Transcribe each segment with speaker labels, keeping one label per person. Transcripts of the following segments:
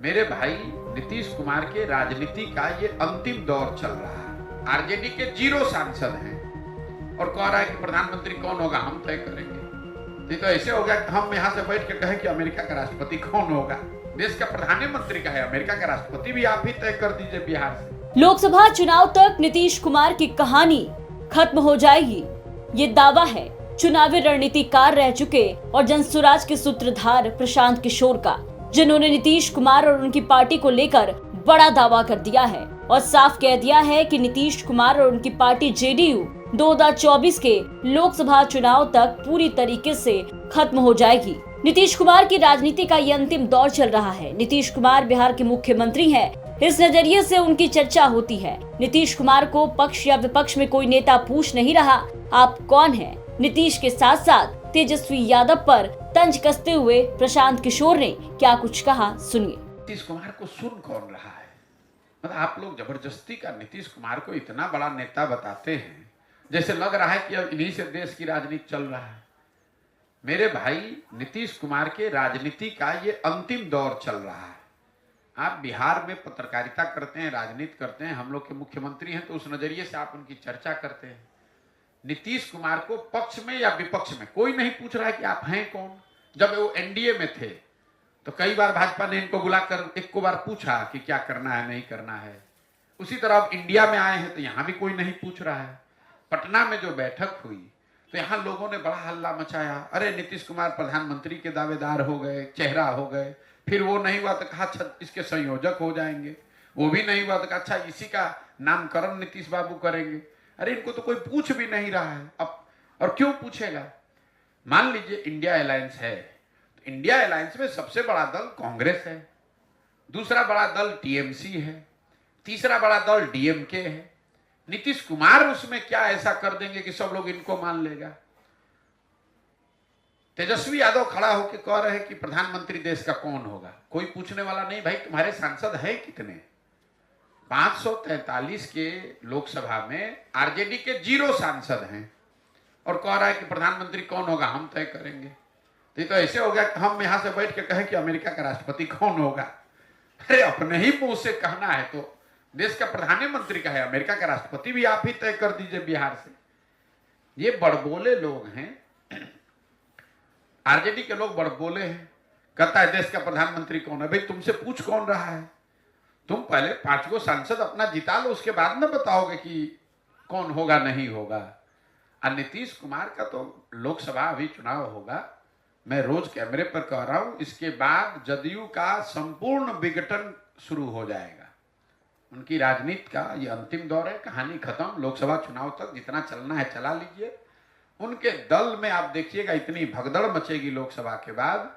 Speaker 1: मेरे भाई नीतीश कुमार के राजनीति का ये अंतिम दौर चल रहा है। आरजेडी के 0 सांसद हैं और कह रहा है कि प्रधानमंत्री कौन होगा हम तय करेंगे। तो ऐसे हो गया कि हम यहाँ से बैठ के कहें कि अमेरिका का राष्ट्रपति कौन होगा। देश का प्रधानमंत्री का है, अमेरिका का राष्ट्रपति भी आप ही तय कर दीजिए बिहार से।
Speaker 2: लोकसभा चुनाव तक नीतीश कुमार की कहानी खत्म हो जाएगी, ये दावा है चुनावी रणनीतिकार रह चुके और जनसुराज के सूत्रधार प्रशांत किशोर का, जिन्होंने नीतीश कुमार और उनकी पार्टी को लेकर बड़ा दावा कर दिया है और साफ कह दिया है कि नीतीश कुमार और उनकी पार्टी जेडीयू 2024 के लोकसभा चुनाव तक पूरी तरीके से खत्म हो जाएगी। नीतीश कुमार की राजनीति का ये अंतिम दौर चल रहा है। नीतीश कुमार बिहार के मुख्यमंत्री हैं, इस नजरिए से उनकी चर्चा होती है। नीतीश कुमार को पक्ष या विपक्ष में कोई नेता पूछ नहीं रहा आप कौन हैं। नीतीश के साथ साथ तेजस्वी यादव पर तंज कसते हुए प्रशांत किशोर ने क्या कुछ कहा, सुनिए।
Speaker 1: नीतीश कुमार को सुन कौन रहा है? मतलब आप लोग जबरदस्ती का नीतीश कुमार को इतना बड़ा नेता बताते हैं, जैसे लग रहा है कि अब इन्हीं से देश की राजनीति चल रहा है। मेरे भाई नीतीश कुमार के राजनीति का ये अंतिम दौर चल रहा है। आप बिहार में पत्रकारिता करते हैं, राजनीति करते हैं, हम लोग के मुख्यमंत्री हैं, तो उस नजरिए से आप उनकी चर्चा करते हैं। नीतीश कुमार को पक्ष में या विपक्ष में कोई नहीं पूछ रहा है कि आप हैं कौन। जब वो एनडीए में थे तो कई बार भाजपा ने इनको बुलाकर एक को बार पूछा कि क्या करना है नहीं करना है। उसी तरह अब इंडिया में आए हैं तो यहाँ भी कोई नहीं पूछ रहा है। पटना में जो बैठक हुई तो यहाँ लोगों ने बड़ा हल्ला मचाया, अरे नीतीश कुमार प्रधानमंत्री के दावेदार हो गए, चेहरा हो गए। फिर वो नहीं हुआ तो कहा अच्छा इसके संयोजक हो जाएंगे, वो भी नहीं हुआ तो कहा अच्छा इसी का नामकरण नीतीश बाबू करेंगे। अरे इनको तो कोई पूछ भी नहीं रहा है अब, और क्यों पूछेगा। मान लीजिए इंडिया अलायंस है, तो इंडिया अलायंस में सबसे बड़ा दल कांग्रेस है, दूसरा बड़ा दल टीएमसी है, तीसरा बड़ा दल डीएमके है। नीतीश कुमार उसमें क्या ऐसा कर देंगे कि सब लोग इनको मान लेगा। तेजस्वी यादव खड़ा होकर कह रहे हैं कि प्रधानमंत्री देश का कौन होगा, कोई पूछने वाला नहीं। भाई तुम्हारे सांसद हैं कितने? 543 के लोकसभा में आरजेडी के 0 सांसद हैं और कह रहा है कि प्रधानमंत्री कौन होगा हम तय करेंगे। तो ऐसे हो गया कि हम यहाँ से बैठ के कहें कि अमेरिका का राष्ट्रपति कौन होगा। अरे अपने ही मुंह से कहना है तो देश का प्रधानमंत्री का है, अमेरिका का राष्ट्रपति भी आप ही तय कर दीजिए बिहार से। ये बड़बोले लोग हैं, आरजेडी के लोग बड़बोले हैं। कहता है देश का प्रधानमंत्री कौन है। भाई तुमसे पूछ कौन रहा है? तुम पहले 5 गो सांसद अपना जिता लो, उसके बाद में बताओगे कि कौन होगा नहीं होगा। और नीतीश कुमार का तो लोकसभा अभी चुनाव होगा, मैं रोज कैमरे पर कह रहा हूं, इसके बाद जदयू का संपूर्ण विघटन शुरू हो जाएगा। उनकी राजनीति का ये अंतिम दौर है, कहानी खत्म। लोकसभा चुनाव तक जितना चलना है चला लीजिए। उनके दल में आप देखिएगा इतनी भगदड़ मचेगी लोकसभा के बाद।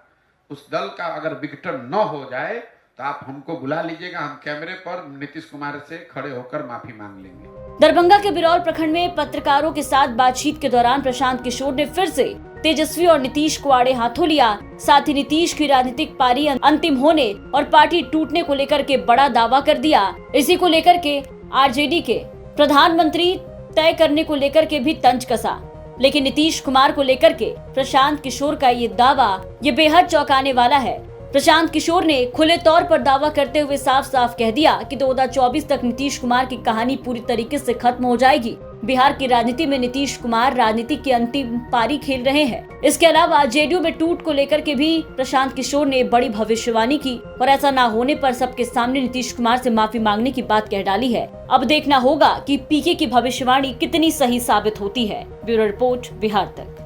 Speaker 1: उस दल का अगर विघटन न हो जाए तो आप हमको बुला लीजिएगा, हम कैमरे पर नीतीश कुमार से खड़े होकर माफी मांग लेंगे।
Speaker 2: दरभंगा के बिरौल प्रखंड में पत्रकारों के साथ बातचीत के दौरान प्रशांत किशोर ने फिर से तेजस्वी और नीतीश को आड़े हाथों लिया। साथ ही नीतीश की राजनीतिक पारी अंतिम होने और पार्टी टूटने को लेकर के बड़ा दावा कर दिया। इसी को लेकर के आरजेडी के प्रधानमंत्री तय करने को लेकर के भी तंज कसा। लेकिन नीतीश कुमार को लेकर के प्रशांत किशोर का ये दावा ये बेहद चौंकाने वाला है। प्रशांत किशोर ने खुले तौर पर दावा करते हुए साफ साफ कह दिया कि 2024 तक नीतीश कुमार की कहानी पूरी तरीके से खत्म हो जाएगी। बिहार की राजनीति में नीतीश कुमार राजनीति की अंतिम पारी खेल रहे हैं। इसके अलावा जेडीयू में टूट को लेकर के भी प्रशांत किशोर ने बड़ी भविष्यवाणी की और ऐसा ना होने पर सबके सामने नीतीश कुमार से माफी मांगने की बात कह डाली है। अब देखना होगा कि पीके की भविष्यवाणी कितनी सही साबित होती है। ब्यूरो रिपोर्ट, बिहार तक।